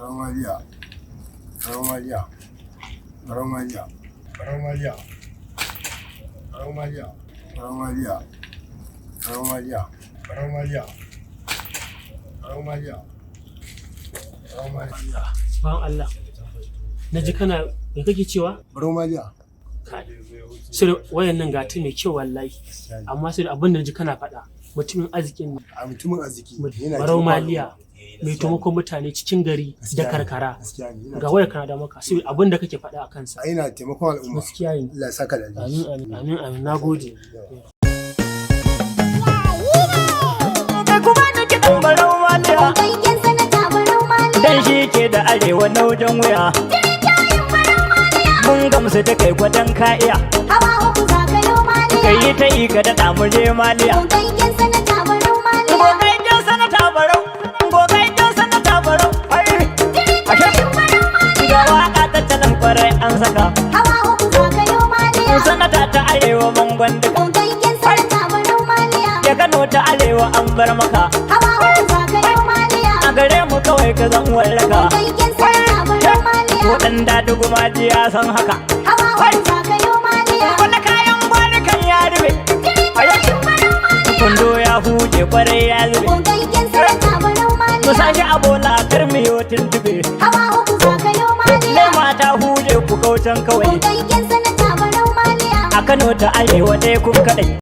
Romalia, Romalia, Romalia, Romalia, Romalia, Romalia, Romalia, Romalia, Romalia, Romalia. Ban Allah. Na ji kana me kake cewa? Romalia. Sai wayan nan gata mai kyau wallahi. Amma sai abin da ji kana faɗa mutumin arzikin ne. A mutumin arziki. Romaliya mai taimakon mutane cikin gari da karkara. Ga wayar kana da maka sai abin da kake faɗa a kansa. A ina taimakon al'umma. Gaskiya ne. Allah ya saka da alheri. Amin amin amin nagode. Kuma na kiɗan barau maliya dan shi ke da arewa na wajen wuya. Mun gamsu da kai gwadon ka iya. Kai yi ta yi ka da ɗamure maliya. Gogaikin sanata barau, gogaikin sanata barau. Ga waƙa ta talan kwarai an saka. Sanata ta arewa bangon duka. Ya Kano ta arewa an bar maka. A gare mu kawai ka zan wallaka. Waɗan daɗi kuma ji ya san haka. Wanda kayan gwani kan ya rube. Kundo ya huje kwarai ya zube. Mu sake abola kar mu yi tuntube. Lema ta huje ku kaucan kawai. A Kano ta arewa dai kun kaɗai.